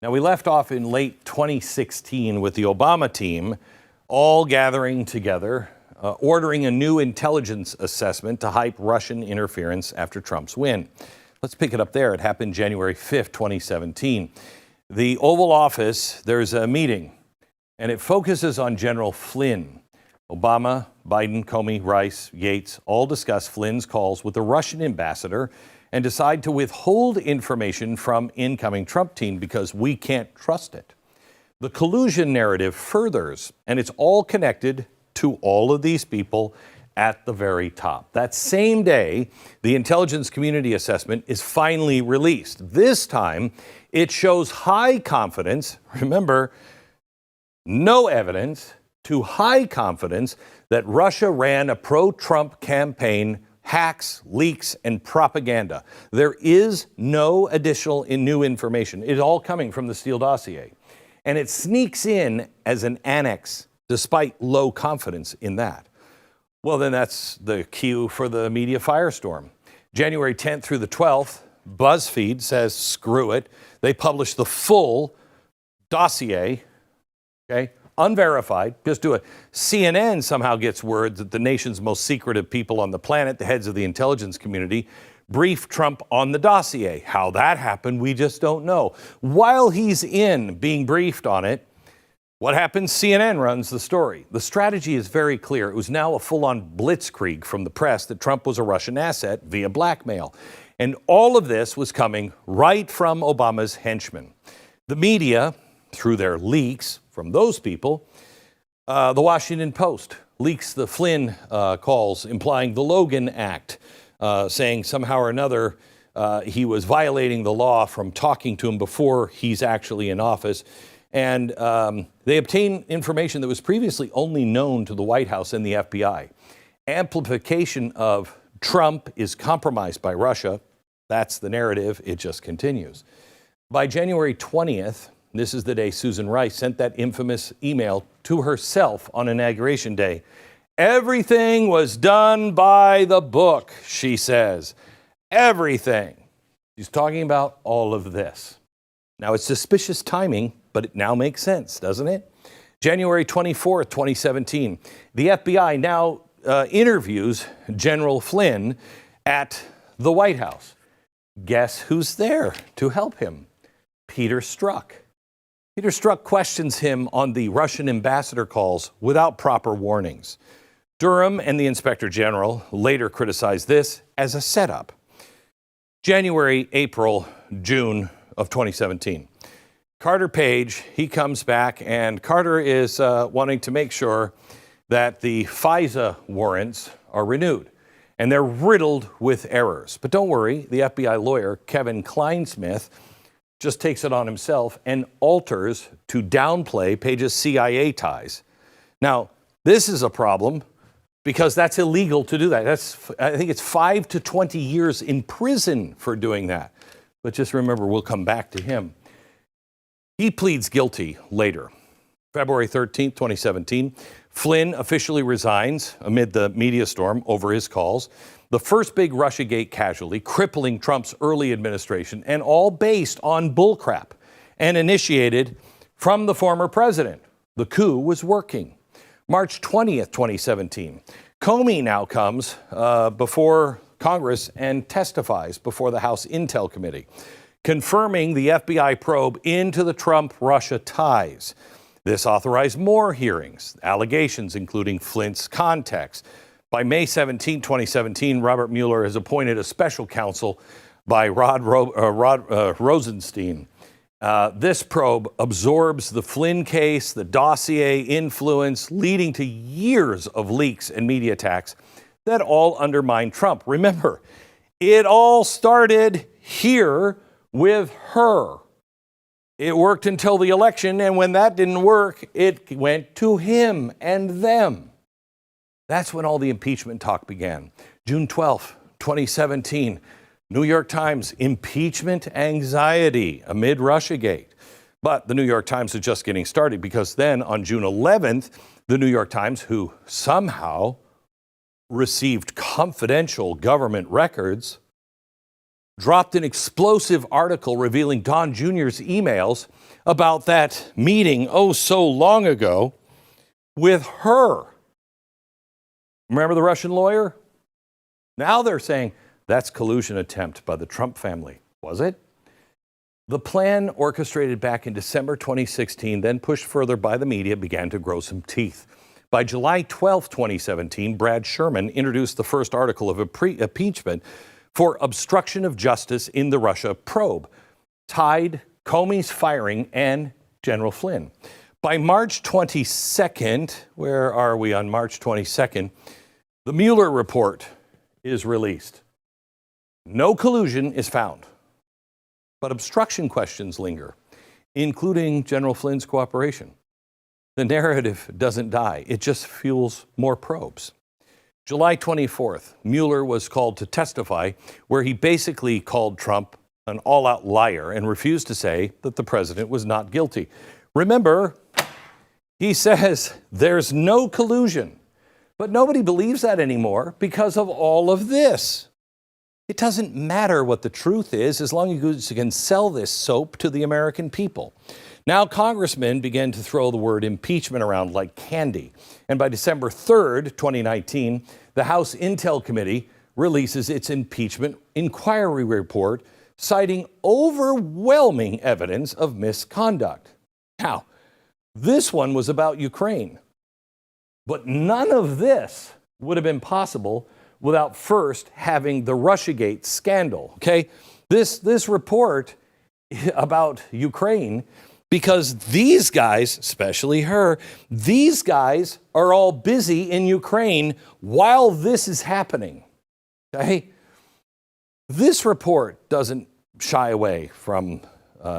Now, we left off in late 2016 with the Obama team all gathering together, ordering a new intelligence assessment to hype Russian interference after Trump's win. Let's pick it up there. It happened January 5th, 2017. The Oval Office, there's a meeting, and it focuses on General Flynn. Obama, Biden, Comey, Rice, Yates all discuss Flynn's calls with the Russian ambassador and decide to withhold information from incoming Trump team because we can't trust it. The collusion narrative furthers, and it's all connected to all of these people at the very top. That same day, the intelligence community assessment is finally released. This time, it shows high confidence, remember, no evidence, to high confidence that Russia ran a pro-Trump campaign, hacks, leaks, and propaganda. There is no additional new information. It's all coming from the Steele dossier. And it sneaks in as an annex, despite low confidence in that. Well, then that's the cue for the media firestorm. January 10th through the 12th, BuzzFeed says, screw it. They publish the full dossier, okay? Unverified, just do it. CNN somehow gets word that the nation's most secretive people on the planet, the heads of the intelligence community, briefed Trump on the dossier. How that happened, we just don't know. While he's in being briefed on it, what happens? CNN runs the story. The strategy is very clear. It was now a full-on blitzkrieg from the press that Trump was a Russian asset via blackmail. And all of this was coming right from Obama's henchmen. The media, through their leaks from those people, the Washington Post leaks the Flynn calls implying the Logan Act, saying somehow or another he was violating the law from talking to him before he's actually in office. And they obtain information that was previously only known to the White House and the FBI. Amplification of Trump is compromised by Russia. That's the narrative. It just continues. By January 20th, this is the day Susan Rice sent that infamous email to herself on Inauguration Day. Everything was done by the book, she says. Everything. She's talking about all of this. Now, it's suspicious timing, but it now makes sense, doesn't it? January 24th, 2017. The FBI now interviews General Flynn at the White House. Guess who's there to help him? Peter Strzok. Peter Strzok questions him on the Russian ambassador calls without proper warnings. Durham and the Inspector General later criticized this as a setup. January, April, June of 2017. Carter Page, he comes back, and Carter is wanting to make sure that the FISA warrants are renewed. And they're riddled with errors. But don't worry, the FBI lawyer, Kevin Kleinsmith, just takes it on himself and alters to downplay Page's CIA ties. Now, this is a problem because that's illegal to do that. I think it's 5 to 20 years in prison for doing that. But just remember, we'll come back to him. He pleads guilty later. February 13th, 2017, Flynn officially resigns amid the media storm over his calls. The first big Russiagate casualty, crippling Trump's early administration, and all based on bullcrap and initiated from the former president. The coup was working. March 20th, 2017, Comey now comes before Congress and testifies before the House Intel Committee, confirming the FBI probe into the Trump-Russia ties. This authorized more hearings, allegations including Flynn's contacts. By May 17, 2017, Robert Mueller has appointed a special counsel by Rod Rosenstein. This probe absorbs the Flynn case, the dossier influence, leading to years of leaks and media attacks that all undermine Trump. Remember, it all started here with her. It worked until the election, and when that didn't work, it went to him and them. That's when all the impeachment talk began. June 12th, 2017, New York Times, impeachment anxiety amid Russiagate. But the New York Times is just getting started because then on June 11th, the New York Times, who somehow received confidential government records, dropped an explosive article revealing Don Jr.'s emails about that meeting so long ago with her. Remember the Russian lawyer? Now they're saying that's collusion attempt by the Trump family. Was it? The plan, orchestrated back in December 2016, then pushed further by the media, began to grow some teeth. By July 12, 2017, Brad Sherman introduced the first article of impeachment for obstruction of justice in the Russia probe, tied Comey's firing and General Flynn. By March 22nd, where are we on March 22nd? The Mueller report is released. No collusion is found, but obstruction questions linger, including General Flynn's cooperation. The narrative doesn't die. It just fuels more probes. July 24th, Mueller was called to testify, where he basically called Trump an all-out liar and refused to say that the president was not guilty. Remember, he says there's no collusion, but nobody believes that anymore because of all of this. It doesn't matter what the truth is as long as you can sell this soap to the American people. Now, congressmen began to throw the word impeachment around like candy. And by December 3rd, 2019, the House Intel Committee releases its impeachment inquiry report, citing overwhelming evidence of misconduct. Now, this one was about Ukraine. But none of this would have been possible without first having the Russiagate scandal, okay? This report about Ukraine, because these guys, especially her, these guys are all busy in Ukraine while this is happening, okay? This report doesn't shy away from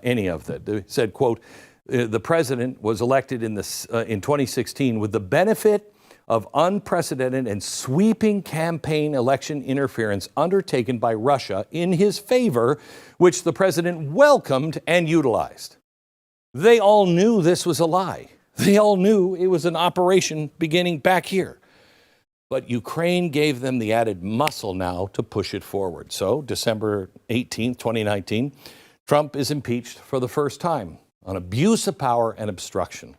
any of that. It said, quote, the president was elected in 2016 with the benefit of unprecedented and sweeping campaign election interference undertaken by Russia in his favor, which the president welcomed and utilized. They all knew this was a lie. They all knew it was an operation beginning back here. But Ukraine gave them the added muscle now to push it forward. So December 18, 2019, Trump is impeached for the first time on abuse of power and obstruction.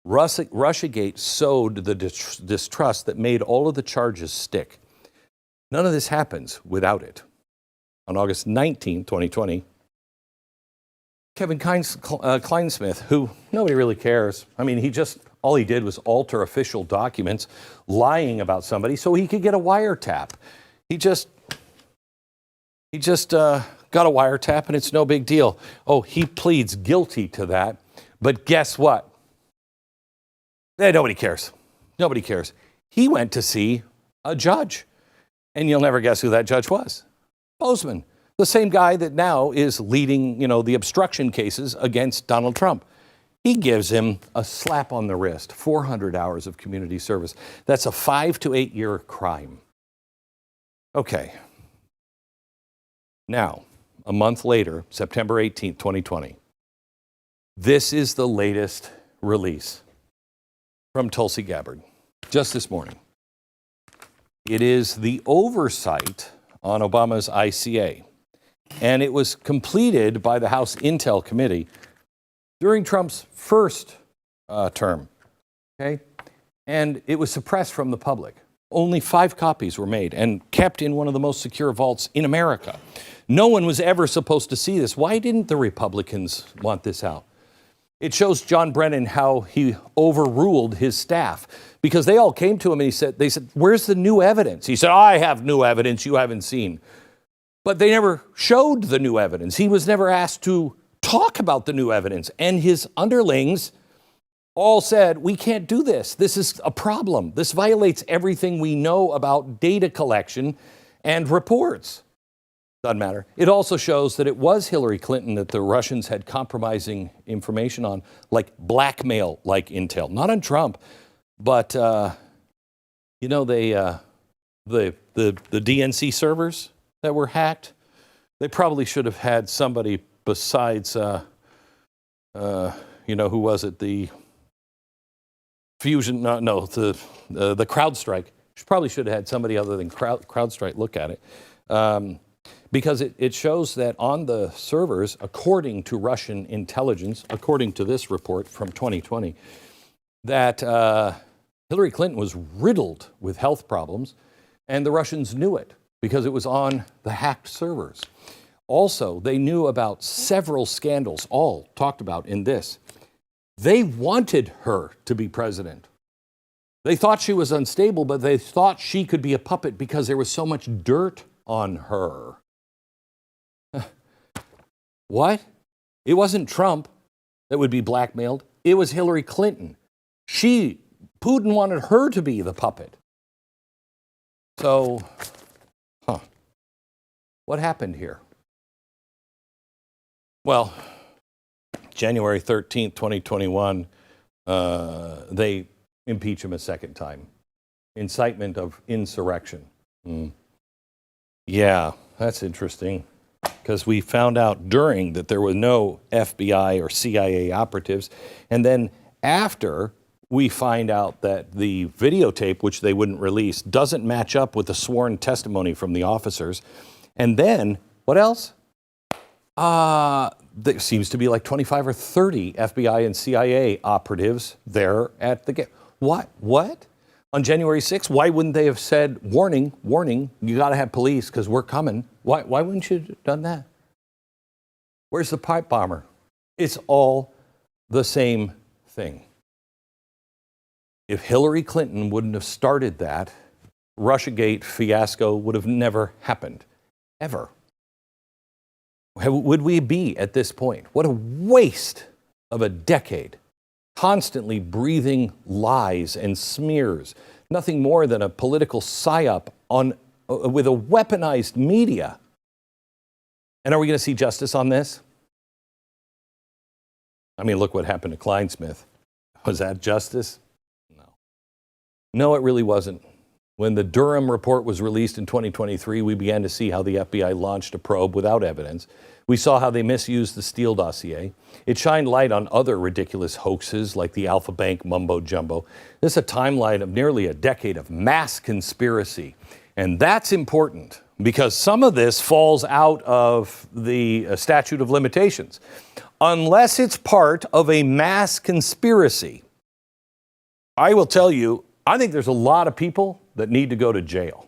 Russiagate sowed the distrust that made all of the charges stick. None of this happens without it. On August 19, 2020, Kevin Kleinsmith, who nobody really cares. I mean, all he did was alter official documents, lying about somebody so he could get a wiretap. He just got a wiretap, and it's no big deal. Oh, he pleads guilty to that. But guess what? Nobody cares. Nobody cares. He went to see a judge, and you'll never guess who that judge was. Bozeman, the same guy that now is leading, the obstruction cases against Donald Trump. He gives him a slap on the wrist, 400 hours of community service. That's a 5 to 8 year crime. Okay. Now, a month later, September 18th, 2020, this is the latest release from Tulsi Gabbard, just this morning. It is the oversight on Obama's ICA, and it was completed by the House Intel Committee during Trump's first term, okay? And it was suppressed from the public. Only 5 copies were made and kept in one of the most secure vaults in America. No one was ever supposed to see this. Why didn't the Republicans want this out? It shows John Brennan how he overruled his staff, because they all came to him and they said, where's the new evidence? He said, I have new evidence you haven't seen. But they never showed the new evidence. He was never asked to talk about the new evidence. And his underlings all said, we can't do this. This is a problem. This violates everything we know about data collection and reports. Doesn't matter. It also shows that it was Hillary Clinton that the Russians had compromising information on, like blackmail-like intel. Not on Trump, but, the DNC servers that were hacked, they probably should have had somebody besides, who was it? The Fusion, the CrowdStrike. Probably should have had somebody other than CrowdStrike look at it. because it shows that on the servers, according to Russian intelligence, according to this report from 2020, that Hillary Clinton was riddled with health problems, and the Russians knew it because it was on the hacked servers. Also, they knew about several scandals, all talked about in this. They wanted her to be president. They thought she was unstable, but they thought she could be a puppet because there was so much dirt on her. What? It wasn't Trump that would be blackmailed. It was Hillary Clinton. Putin wanted her to be the puppet. So, what happened here? Well, January 13th, 2021, they impeach him a second time. Incitement of insurrection. Yeah, that's interesting, because we found out during that there were no FBI or CIA operatives, and then after, we find out that the videotape, which they wouldn't release, doesn't match up with the sworn testimony from the officers. And then, what else? There seems to be like 25 or 30 FBI and CIA operatives there at the gate. What? On January 6th, why wouldn't they have said, warning, you got to have police because we're coming? Why wouldn't you have done that? Where's the pipe bomber? It's all the same thing. If Hillary Clinton wouldn't have started that, Russiagate fiasco would have never happened, ever. Would we be at this point? What a waste of a decade, constantly breathing lies and smears, nothing more than a political psyop with a weaponized media. And are we going to see justice on this? I mean, look what happened to Kleinsmith. Was that justice? No, it really wasn't. When the Durham report was released in 2023, we began to see how the FBI launched a probe without evidence. We saw how they misused the Steele dossier. It shined light on other ridiculous hoaxes like the Alpha Bank mumbo-jumbo. This is a timeline of nearly a decade of mass conspiracy. And that's important because some of this falls out of the statute of limitations. Unless it's part of a mass conspiracy, I will tell you, I think there's a lot of people that need to go to jail.